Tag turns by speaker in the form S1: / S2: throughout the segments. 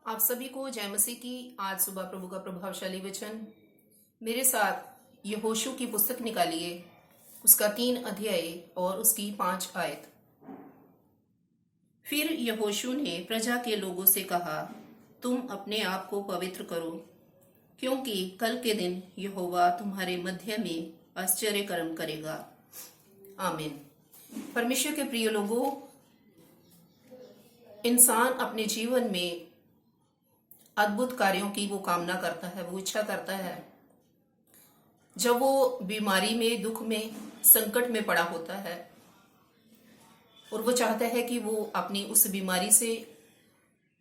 S1: आप सभी को जय मसीह की। आज सुबह प्रभु का प्रभावशाली वचन मेरे साथ यहोशू की पुस्तक निकालिए, उसका 3 अध्याय और उसकी 5 आयत। फिर यहोशू ने प्रजा के लोगों से कहा, तुम अपने आप को पवित्र करो, क्योंकि कल के दिन यहोवा तुम्हारे मध्य में आश्चर्य कर्म करेगा। आमीन। परमेश्वर के प्रिय लोगों, इंसान अपने जीवन में अद्भुत कार्यों की वो कामना करता है, वो इच्छा करता है। जब वो बीमारी में, दुख में, संकट में पड़ा होता है और वो चाहता है कि वो अपनी उस बीमारी से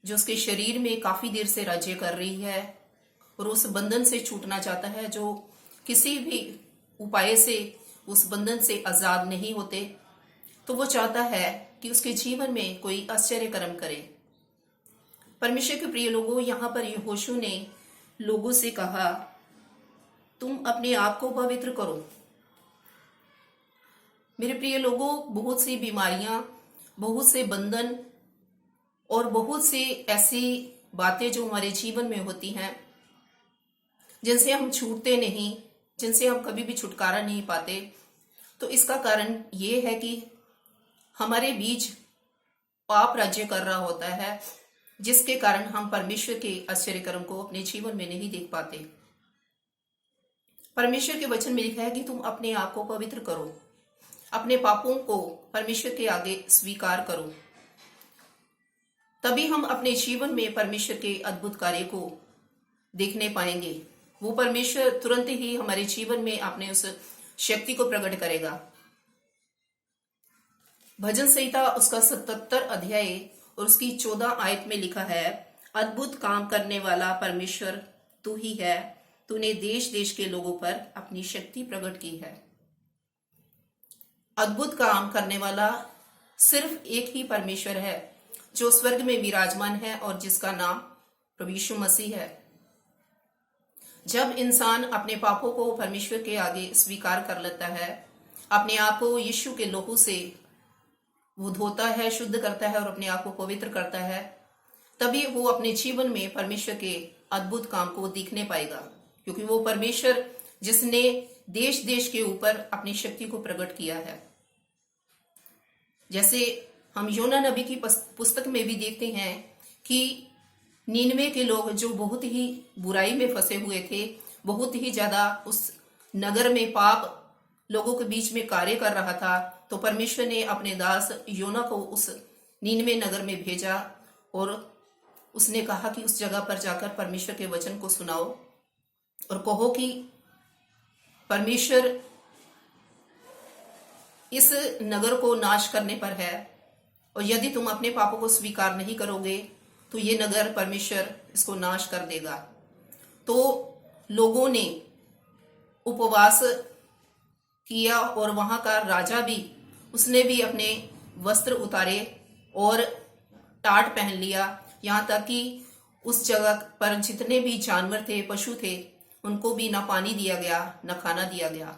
S1: जो उसके शरीर में काफी देर से राज्य कर रही है और उस बंधन से छूटना चाहता है, जो किसी भी उपाय से उस बंधन से आजाद नहीं होते, तो वो चाहता है कि उसके जीवन में कोई आश्चर्य कर्म करे। परमेश्वर के प्रिय लोगों, यहाँ पर यहोशू ने लोगों से कहा, तुम अपने आप को पवित्र करो। मेरे प्रिय लोगों, बहुत सी बीमारियां, बहुत से बंधन और बहुत सी ऐसी बातें जो हमारे जीवन में होती हैं, जिनसे हम छूटते नहीं, जिनसे हम कभी भी छुटकारा नहीं पाते। तो इसका कारण ये है कि हमारे बीच पाप राज्य कर रहा होता है, जिसके कारण हम परमेश्वर के आश्चर्य कर्म को अपने जीवन में नहीं देख पाते। परमेश्वर के वचन में लिखा है कि तुम अपने आप को पवित्र करो, अपने पापों को परमेश्वर के आगे स्वीकार करो, तभी हम अपने जीवन में परमेश्वर के अद्भुत कार्य को देखने पाएंगे। वो परमेश्वर तुरंत ही हमारे जीवन में अपने उस शक्ति को प्रकट करेगा। भजन संहिता उसका 77 अध्याय और उसकी 14 आयत में लिखा है, अद्भुत काम करने वाला परमेश्वर तू ही है, तूने देश देश के लोगों पर अपनी शक्ति प्रकट की है। अद्भुत काम करने वाला सिर्फ एक ही परमेश्वर है, जो स्वर्ग में विराजमान है और जिसका नाम प्रभु यीशु मसीह है। जब इंसान अपने पापों को परमेश्वर के आगे स्वीकार कर लेता है, अपने आप को यीशु के लहू से वो धोता है, शुद्ध करता है और अपने आप को पवित्र करता है, तभी वो अपने जीवन में परमेश्वर के अद्भुत काम को देखने पाएगा। क्योंकि वो परमेश्वर जिसने देश देश के ऊपर अपनी शक्ति को प्रकट किया है। जैसे हम योना नबी की पुस्तक में भी देखते हैं कि नीनवे के लोग जो बहुत ही बुराई में फंसे हुए थे, बहुत ही ज्यादा उस नगर में पाप लोगों के बीच में कार्य कर रहा था, तो परमेश्वर ने अपने दास योना को उस नीनवे नगर में भेजा और उसने कहा कि उस जगह पर जाकर परमेश्वर के वचन को सुनाओ और कहो कि परमेश्वर इस नगर को नाश करने पर है और यदि तुम अपने पापों को स्वीकार नहीं करोगे तो ये नगर परमेश्वर इसको नाश कर देगा। तो लोगों ने उपवास किया और वहां का राजा भी, उसने भी अपने वस्त्र उतारे और टाट पहन लिया। यहाँ तक कि उस जगह पर जितने भी जानवर थे, पशु थे, उनको भी ना पानी दिया गया, ना खाना दिया गया।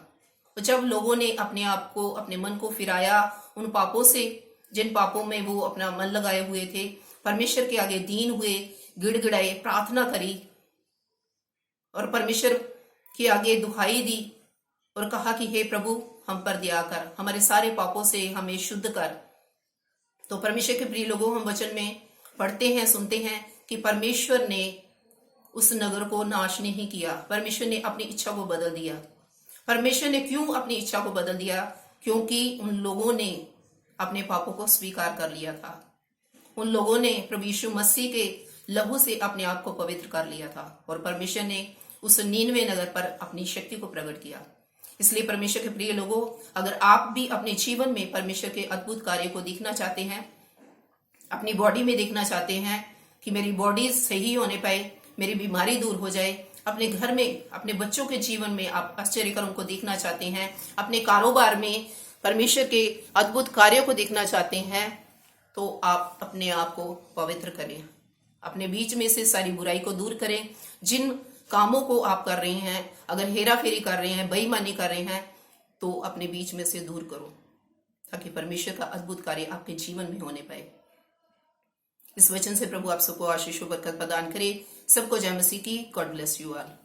S1: तो जब लोगों ने अपने आप को, अपने मन को फिराया उन पापों से, जिन पापों में वो अपना मन लगाए हुए थे, परमेश्वर के आगे दीन हुए, गिड़गिड़ाए, प्रार्थना करी और परमेश्वर के आगे दुहाई दी और कहा कि हे प्रभु, हम पर दया कर, हमारे सारे पापों से हमें शुद्ध कर। तो परमेश्वर के प्रिय लोगों, हम वचन में पढ़ते हैं, सुनते हैं कि परमेश्वर ने उस नगर को नाश नहीं किया। परमेश्वर ने अपनी इच्छा को बदल दिया। परमेश्वर ने क्यों अपनी इच्छा को बदल दिया? क्योंकि उन लोगों ने अपने पापों को स्वीकार कर लिया था। उन लोगों ने प्रभु यीशु मसीह के लहू से अपने आप को पवित्र कर लिया था और परमेश्वर ने उस नीनवे नगर पर अपनी शक्ति को प्रकट किया। इसलिए परमेश्वर के प्रिय लोगों, अगर आप भी अपने जीवन में परमेश्वर के अद्भुत कार्य को देखना चाहते हैं, अपनी बॉडी में देखना चाहते हैं कि मेरी बॉडी सही होने पाए, मेरी बीमारी दूर हो जाए, अपने घर में, अपने बच्चों के जीवन में आप आश्चर्य कर्म को देखना चाहते हैं, अपने कारोबार में परमेश्वर के अद्भुत कार्यों को देखना चाहते हैं, तो आप अपने आप को पवित्र करें, अपने बीच में से सारी बुराई को दूर करें। जिन कामों को आप कर रहे हैं, अगर हेरा फेरी कर रहे हैं, बेईमानी कर रहे हैं, तो अपने बीच में से दूर करो, ताकि परमेश्वर का अद्भुत कार्य आपके जीवन में होने पाए। इस वचन से प्रभु आप सबको आशीष व बरकत प्रदान करे। सबको जय मसीह की। God bless you all.